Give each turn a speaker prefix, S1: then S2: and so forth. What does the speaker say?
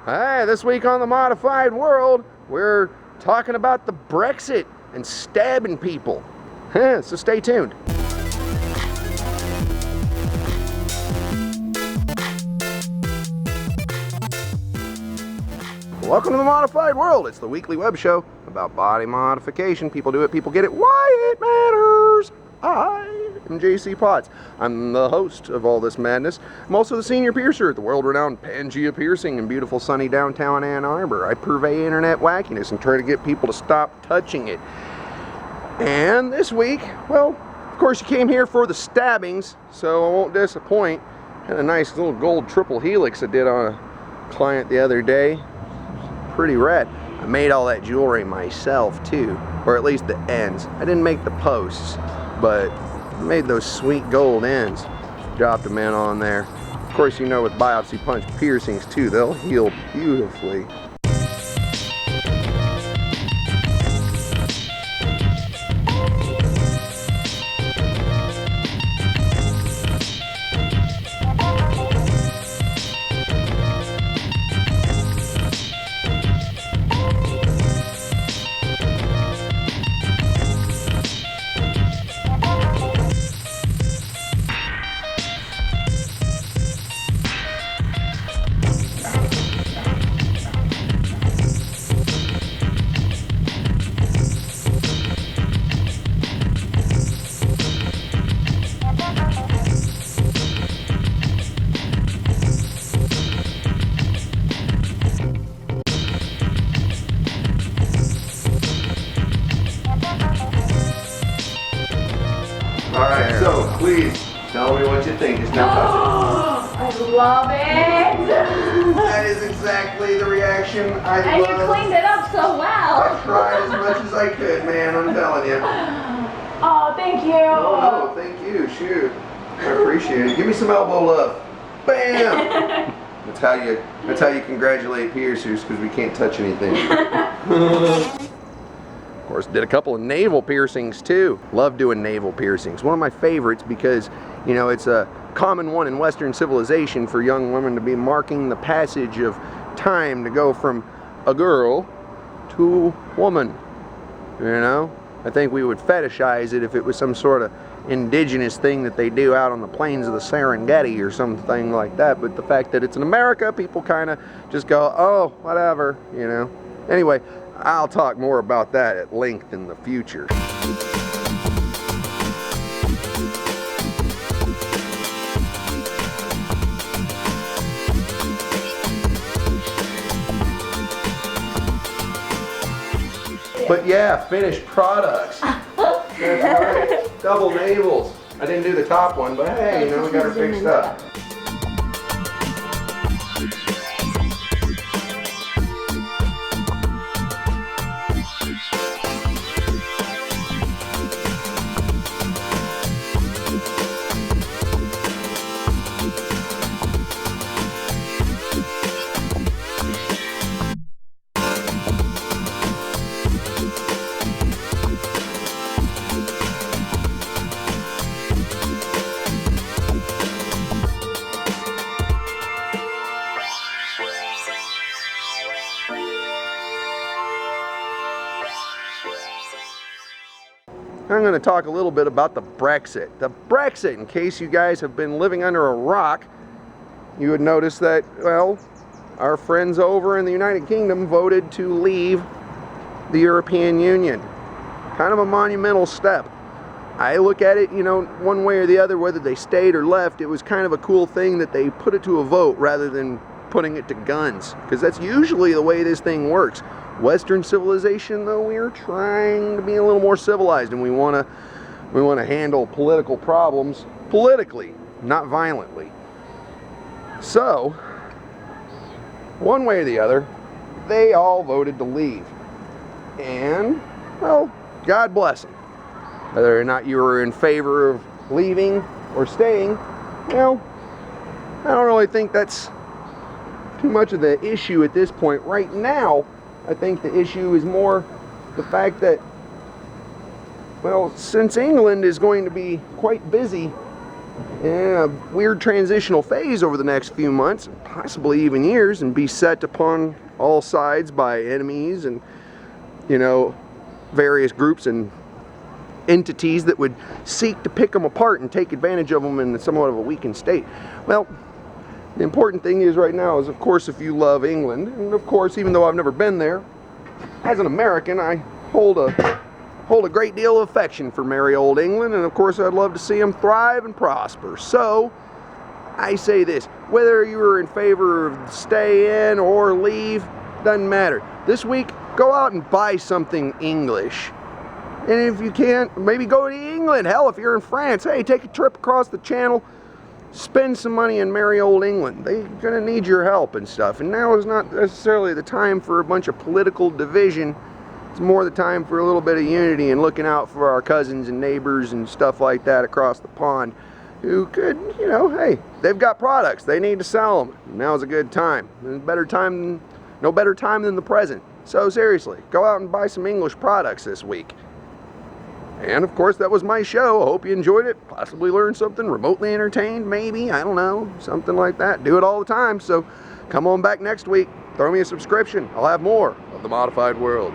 S1: Hey, this week on the Modified World, we're talking about the Brexit and stabbing people. So stay tuned. Welcome to the Modified World. It's the weekly web show about body modification. People do it, people get it, why it matters. I am JC Potts. I'm the host of all this madness. I'm also the senior piercer at the world-renowned Pangea Piercing in beautiful sunny downtown Ann Arbor. I purvey internet wackiness and try to get people to stop touching it. And this week, well, of course you came here for the stabbings, so I won't disappoint. Had a nice little gold triple helix I did on a client the other day. Pretty rad. I made all that jewelry myself too, or at least the ends. I didn't make the posts, but I made those sweet gold ends. Dropped them in on there. Of course, you know, with biopsy punch piercings too, they'll heal beautifully. Alright, so please tell me what you think. Just don't touch
S2: I love it!
S1: it. That is exactly the reaction I
S2: And
S1: love.
S2: you cleaned it up so well.
S1: I tried as much as I could, man, I'm telling you.
S2: Oh, thank you.
S1: Oh, no, thank you. Shoot. I appreciate it. Give me some elbow love. Bam! That's how you congratulate piercers, because we can't touch anything. Of course, did a couple of navel piercings too. Love doing navel piercings. One of my favorites because, you know, it's a common one in Western civilization for young women to be marking the passage of time to go from a girl to woman. You know? I think we would fetishize it if it was some sort of indigenous thing that they do out on the plains of the Serengeti or something like that. But the fact that it's in America, people kind of just go, oh, whatever, you know. Anyway, I'll talk more about that at length in the future. But yeah, finished products. That's right. Double navels. I didn't do the top one, but hey, you know, we got her fixed up. I'm going to talk a little bit about the Brexit. The Brexit, in case you guys have been living under a rock, you would notice that, well, our friends over in the United Kingdom voted to leave the European Union. Kind of a monumental step. I look at it, you know, one way or the other, whether they stayed or left, it was kind of a cool thing that they put it to a vote rather than putting it to guns, because that's usually the way this thing works. Western civilization, though, we are trying to be a little more civilized, and we want to handle political problems politically, not violently. So, one way or the other, they all voted to leave. And, well, God bless them. Whether or not you were in favor of leaving or staying, well, I don't really think that's too much of the issue at this point. Right now, I think the issue is more the fact that, well, since England is going to be quite busy a weird transitional phase over the next few months, possibly even years, and be set upon all sides by enemies and, you know, various groups and entities that would seek to pick them apart and take advantage of them in somewhat of a weakened state. Well, the important thing is right now is, of course, if you love England, and of course, even though I've never been there, as an American, I hold a great deal of affection for merry old England, and of course I'd love to see them thrive and prosper. So I say this, whether you're in favor of stay in or leave, doesn't matter. This week, go out and buy something English. And if you can't, maybe go to England. Hell, if you're in France, hey, take a trip across the channel, spend some money in merry old England. They're gonna need your help and stuff. And now is not necessarily the time for a bunch of political division. It's more the time for a little bit of unity and looking out for our cousins and neighbors and stuff like that across the pond who could, you know, hey, they've got products, they need to sell them. Now's a good time. No better time than the present. So seriously, go out and buy some English products this week. And of course, that was my show. I hope you enjoyed it, possibly learned something, remotely entertained, maybe, I don't know, something like that. Do it all the time, so come on back next week. Throw me a subscription. I'll have more of the Modified World.